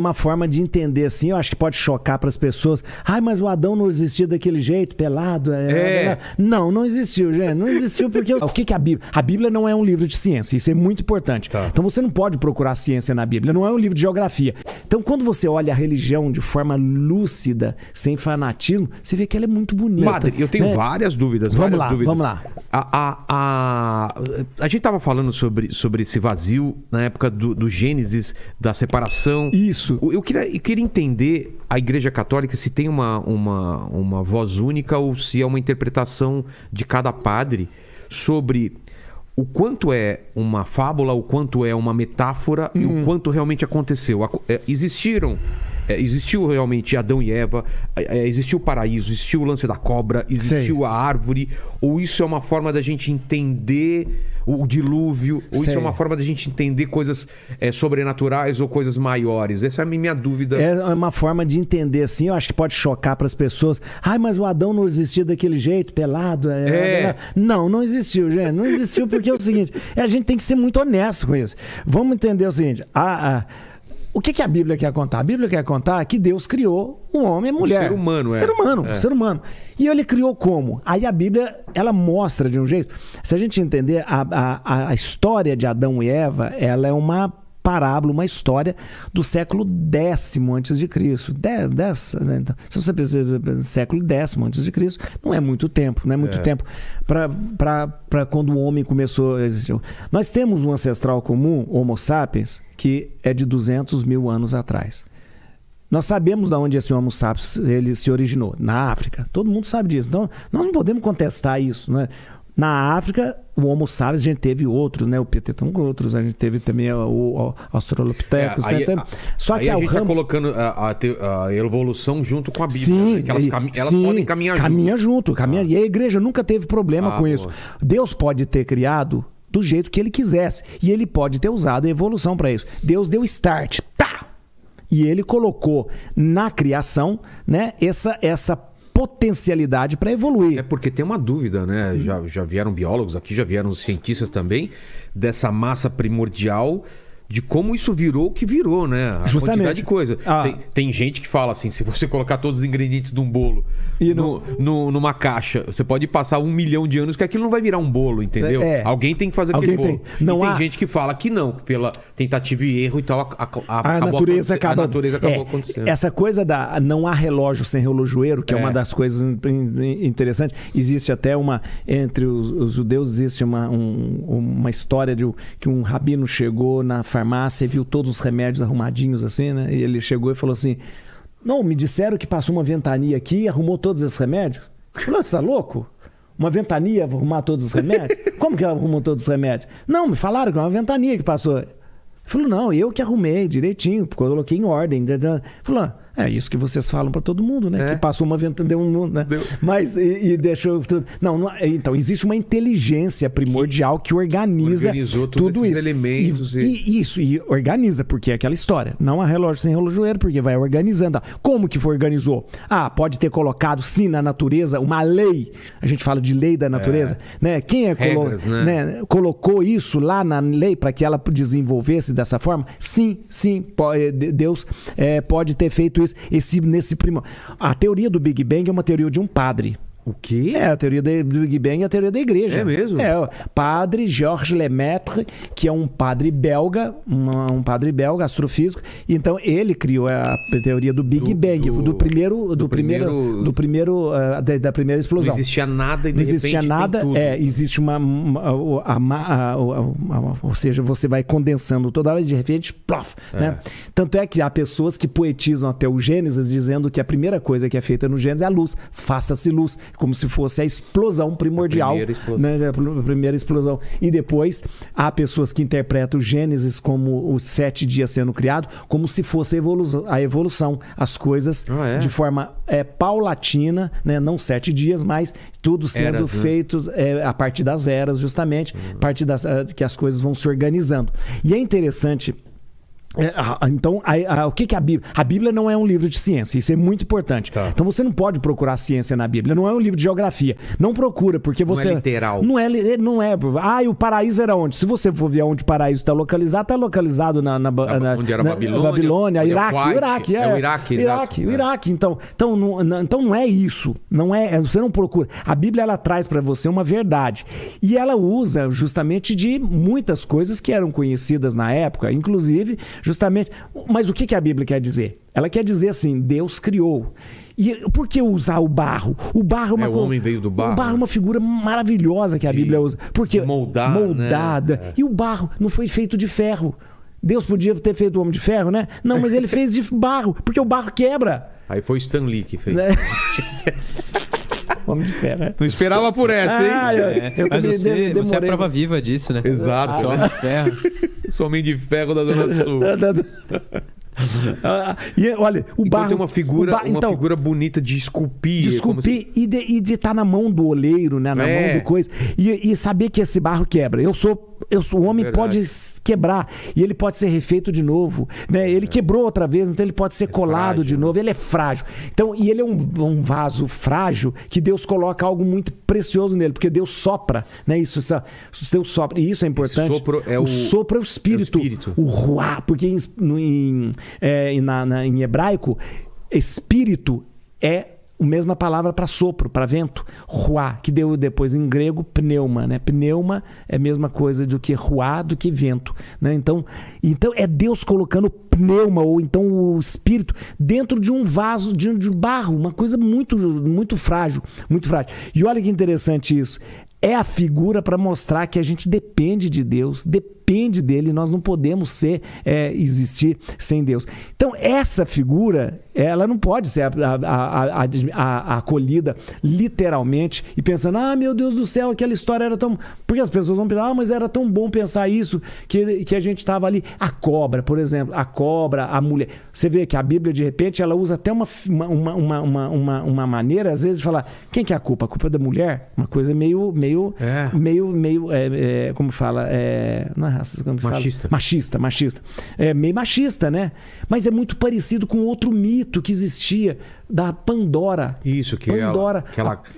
Uma forma de entender assim, eu acho que pode chocar para as pessoas. Ai, mas o Adão não existiu daquele jeito, pelado. Não existiu, gente. Não existiu porque... O que é a Bíblia? A Bíblia não é um livro de ciência, isso é muito importante. Tá. Então você não pode procurar ciência na Bíblia, não é um livro de geografia. Então quando você olha a religião de forma lúcida, sem fanatismo, você vê que ela é muito bonita. Padre, eu tenho várias dúvidas. Vamos lá. A gente tava falando sobre esse vazio na época do Gênesis, da separação. Isso. Eu queria entender a Igreja Católica se tem uma voz única ou se é uma interpretação de cada padre sobre o quanto é uma fábula, o quanto é uma metáfora e o quanto realmente aconteceu. Existiu realmente Adão e Eva, existiu o paraíso, existiu o lance da cobra, existiu a árvore, ou isso é uma forma da gente entender o dilúvio, ou isso é uma forma da gente entender coisas sobrenaturais ou coisas maiores? Essa é a minha dúvida. É uma forma de entender assim, eu acho que pode chocar para as pessoas. Ai, mas o Adão não existiu daquele jeito, pelado. Não existiu, gente. Não existiu porque é o seguinte, a gente tem que ser muito honesto com isso. Vamos entender o seguinte, o que a Bíblia quer contar? A Bíblia quer contar que Deus criou o homem e a mulher. Ser humano, Ser humano. E ele criou como? Aí a Bíblia, ela mostra de um jeito... Se a gente entender, a história de Adão e Eva, ela é uma parábola, uma história do século X antes de Cristo. Então, se você pensa século X antes de Cristo, não é muito tempo, tempo para quando o homem começou a existir. Nós temos um ancestral comum, Homo sapiens, que é de 200 mil anos atrás. Nós sabemos de onde esse Homo sapiens ele se originou, na África. Todo mundo sabe disso. Então, nós não podemos contestar isso, né? Na África, o Homo sapiens, a gente teve outros, né? O Pteranodons, a gente teve também o Australopithecus. Só que a gente está colocando a evolução junto com a Bíblia. Sim, né? Que elas podem caminhar junto. E a igreja nunca teve problema com isso. Deus pode ter criado do jeito que ele quisesse. E ele pode ter usado a evolução para isso. Deus deu start. Tá! E ele colocou na criação, né, essa potencialidade para evoluir. É porque tem uma dúvida, né? Já vieram biólogos aqui, já vieram cientistas também, dessa massa primordial, de como isso virou o que virou, né? Justamente. Quantidade de coisa. Tem gente que fala assim, se você colocar todos os ingredientes de um bolo numa caixa, você pode passar 1 milhão de anos que aquilo não vai virar um bolo, entendeu? Alguém tem que fazer aquele bolo. Tem gente que fala que não, pela tentativa e erro e tal, a natureza acabou acontecendo. Essa coisa não há relógio sem relojoeiro, que é uma das coisas interessantes. Existe até entre os judeus, existe uma história de que um rabino chegou na farmácia e viu todos os remédios arrumadinhos assim, né? E ele chegou e falou assim: não, me disseram que passou uma ventania aqui e arrumou todos esses remédios. Falou, você tá louco? Uma ventania vai arrumar todos os remédios? Como que arrumou todos os remédios? Não, me falaram que é uma ventania que passou. Ele falou, não, eu que arrumei direitinho, porque eu coloquei em ordem. Falou, é isso que vocês falam para todo mundo, né? Que passou uma ventania, deu um... Né? Mas, e deixou... Então, existe uma inteligência primordial que organizou tudo isso. Elementos e organiza, porque é aquela história. Não há relógio sem relojoeiro, porque vai organizando. Como que foi organizou? Pode ter colocado, sim, na natureza, uma lei. A gente fala de lei da natureza. Né? Quem colocou isso lá na lei para que ela desenvolvesse dessa forma? Sim, Deus pode ter feito isso. A teoria do Big Bang é uma teoria de um padre. O quê? A teoria do Big Bang é a teoria da igreja. É mesmo? O padre Georges Lemaitre, que é um padre belga, astrofísico. Então, ele criou a teoria do Big Bang, da primeira explosão. Não existia nada e de repente existia nada, tem tudo. Existe ou seja, você vai condensando toda hora e de repente, plof, né? Tanto é que há pessoas que poetizam até o Gênesis dizendo que a primeira coisa que é feita no Gênesis é a luz. Faça-se luz. Como se fosse a explosão primordial. A primeira explosão. E depois, há pessoas que interpretam o Gênesis como os 7 dias sendo criado, como se fosse a evolução. As coisas de forma paulatina, né? Não 7 dias, mas tudo sendo feito a partir das eras, justamente, a partir que as coisas vão se organizando. E é interessante Então, o que é a Bíblia? A Bíblia não é um livro de ciência, isso é muito importante. Tá. Então você não pode procurar ciência na Bíblia, não é um livro de geografia. Não procura, porque você... Não é literal. Não é. E o paraíso era onde? Se você for ver onde o paraíso está localizado onde era Babilônia, Iraque. É o Iraque, exato. O Iraque. Então não é isso. Você não procura. A Bíblia, ela traz para você uma verdade. E ela usa justamente de muitas coisas que eram conhecidas na época, inclusive... Justamente. Mas o que a Bíblia quer dizer? Ela quer dizer assim, Deus criou. E por que usar o barro? O barro é uma o homem veio do barro. O barro é uma figura maravilhosa que a Bíblia usa. Porque moldada. Né? E o barro não foi feito de ferro. Deus podia ter feito o homem de ferro, né? Não, mas ele fez de barro, porque o barro quebra. Aí foi Stan Lee que fez. Homem de ferro, né? Não esperava por essa, hein? Mas você é a prova viva disso, né? Exato. Sou homem de ferro. Sou homem de ferro da Zona Sul. E olha, o então barro tem uma figura bonita de esculpir. E de estar na mão do oleiro, né? Na mão do coisa. E saber que esse barro quebra. O homem pode quebrar e ele pode ser refeito de novo, né? Ele quebrou outra vez, então ele pode ser colado frágil, de novo. Ele é frágil. Então, e ele é um vaso frágil que Deus coloca algo muito precioso nele, porque Deus sopra, né? Deus sopra. E isso é importante. O sopro é o espírito. O ruá, porque em hebraico, espírito é a mesma palavra para sopro, para vento, ruá, que deu depois em grego pneuma, né? Pneuma é a mesma coisa do que ruá, do que vento, né? Então é Deus colocando pneuma, ou então o espírito, dentro de um vaso de barro, uma coisa muito, muito frágil, muito frágil. E olha que interessante isso. É a figura para mostrar que a gente depende de Deus, depende dele, nós não podemos existir sem Deus. Então, essa figura, ela não pode ser acolhida literalmente e pensando, meu Deus do céu, aquela história era tão... Porque as pessoas vão pensar, mas era tão bom pensar isso, que a gente estava ali. A cobra, por exemplo, a mulher. Você vê que a Bíblia, de repente, ela usa até uma maneira, às vezes, de falar, quem que é a culpa? A culpa é da mulher? Uma coisa meio como fala? Não é racista, como machista. Fala? Machista. É meio machista, né? Mas é muito parecido com outro mito que existia da Pandora. Isso, que Pandora.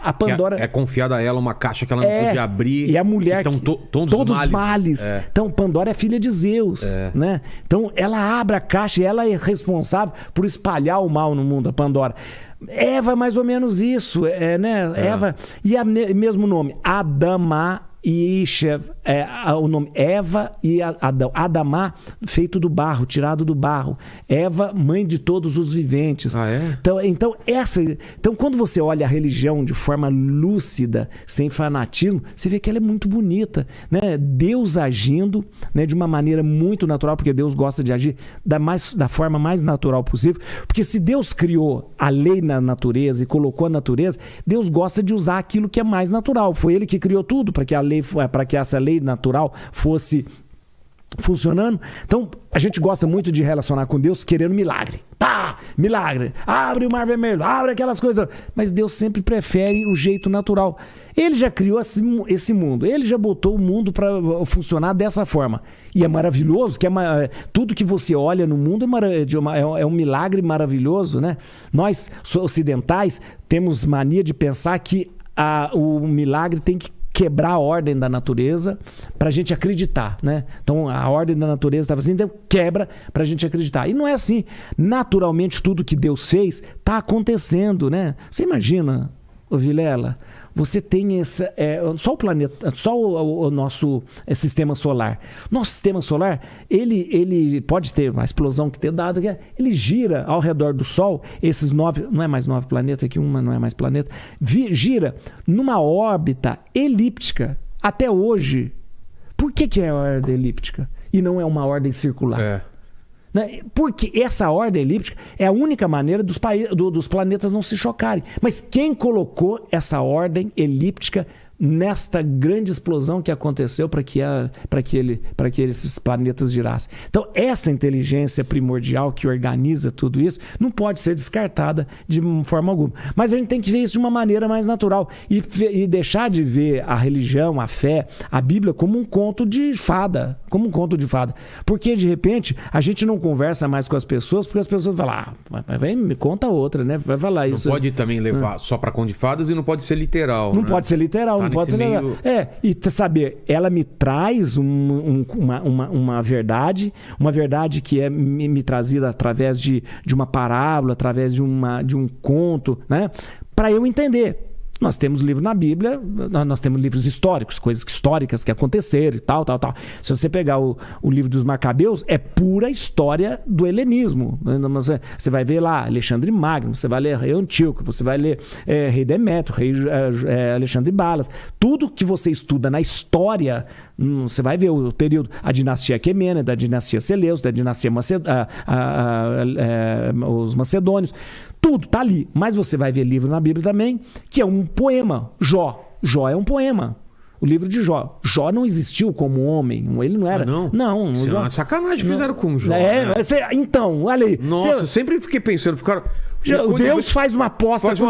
A Pandora é confiada a ela uma caixa que ela não podia abrir. E a mulher todos os males. Então, Pandora é filha de Zeus, né? Então, ela abre a caixa e ela é responsável por espalhar o mal no mundo, a Pandora. Eva é mais ou menos isso, né? Eva, e mesmo nome, Adamá e Isha, o nome Eva e Adão. Adamá, feito do barro, tirado do barro. Eva, mãe de todos os viventes. Então, quando você olha a religião de forma lúcida, sem fanatismo, você vê que ela é muito bonita, né? Deus agindo, né, de uma maneira muito natural, porque Deus gosta de agir da forma mais natural possível. Porque se Deus criou a lei na natureza e colocou a natureza, Deus gosta de usar aquilo que é mais natural. Foi Ele que criou tudo para que essa lei natural fosse funcionando. Então, a gente gosta muito de relacionar com Deus querendo milagre. Milagre. Abre o mar vermelho, abre aquelas coisas. Mas Deus sempre prefere o jeito natural. Ele já criou esse mundo. Ele já botou o mundo para funcionar dessa forma. E é maravilhoso, tudo que você olha no mundo é um milagre maravilhoso, né? Nós, ocidentais, temos mania de pensar que o milagre tem que quebrar a ordem da natureza para a gente acreditar, né? Então, a ordem da natureza estava assim, então quebra para a gente acreditar. E não é assim. Naturalmente, tudo que Deus fez está acontecendo, né? Você imagina, Vilela, você tem só o planeta, só o nosso sistema solar. Nosso sistema solar, ele pode ter uma explosão que ter dado, ele gira ao redor do Sol, esses 9, não é mais 9 planetas, que uma não é mais planeta, gira numa órbita elíptica até hoje. Por que é a ordem elíptica e não é uma ordem circular? Porque essa ordem elíptica é a única maneira dos planetas não se chocarem. Mas quem colocou essa ordem elíptica nesta grande explosão que aconteceu para que esses planetas girassem? Então, essa inteligência primordial que organiza tudo isso não pode ser descartada de forma alguma. Mas a gente tem que ver isso de uma maneira mais natural e deixar de ver a religião, a fé, a Bíblia como um conto de fada. como um conto de fada. Porque, de repente, a gente não conversa mais com as pessoas, porque as pessoas falam, me conta outra, né? Vai falar isso. Não pode também levar só pra conto de fadas e não pode ser literal. Não pode ser literal, não pode ser literal. E saber, ela me traz uma verdade que é me trazida através de uma parábola, através de um conto, né? Para eu entender. Nós temos livro na Bíblia, nós temos livros históricos, coisas históricas que aconteceram e tal. Se você pegar o livro dos Macabeus, é pura história do helenismo. Você vai ver lá Alexandre Magno, você vai ler Rei Antíoco, você vai ler Rei Demétrio, Rei Alexandre Balas. Tudo que você estuda na história, você vai ver o período, a dinastia Aquemênida, da dinastia Seleucida, da dinastia os Macedônios. Tudo tá ali. Mas você vai ver livro na Bíblia também, que é um poema. Jó é um poema. O livro de Jó. Jó não existiu como homem. Ele não era. Não? Não. Isso Jó... é uma sacanagem fizeram com Jó. Né? Então, olha aí. Nossa, eu sempre fiquei pensando, Deus faz uma aposta com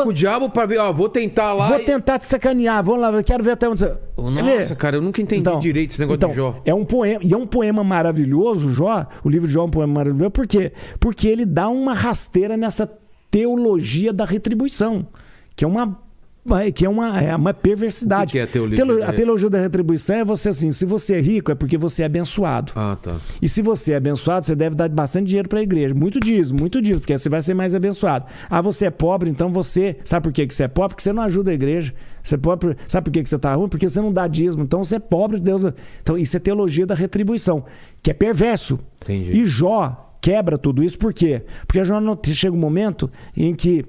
o diabo pra ver, vou tentar lá. Vou tentar te sacanear, vamos lá, eu quero ver até onde você... Nossa, cara, eu nunca entendi direito esse negócio de Jó. É um poema, e é um poema maravilhoso, Jó. O livro de Jó é um poema maravilhoso, por quê? Porque ele dá uma rasteira nessa teologia da retribuição, que é uma perversidade. O que é a teologia? A teologia da retribuição é você assim, se você é rico é porque você é abençoado. Tá. E se você é abençoado, você deve dar bastante dinheiro para a igreja. Muito disso, porque você vai ser mais abençoado. Você é pobre, então você... Sabe por que você é pobre? Porque você não ajuda a igreja. Você é pobre, sabe por que você está ruim? Porque você não dá dízimo. Então você é pobre, Deus... Então isso é teologia da retribuição, que é perverso. Entendi. E Jó quebra tudo isso, por quê? Porque Jó chega um momento em que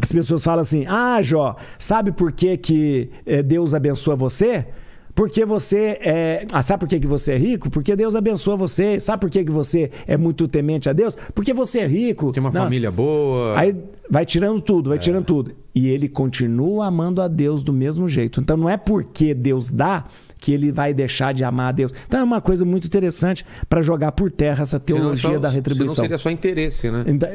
as pessoas falam assim, Jó, sabe por que Deus abençoa você? Porque você é... sabe por que você é rico? Porque Deus abençoa você. Sabe por que você é muito temente a Deus? Porque você é rico. Tem uma família boa. Aí vai tirando tudo, tirando tudo. E ele continua amando a Deus do mesmo jeito. Então não é porque Deus dá que ele vai deixar de amar a Deus. Então é uma coisa muito interessante para jogar por terra essa teologia da retribuição. Senão seria só interesse, né? Então,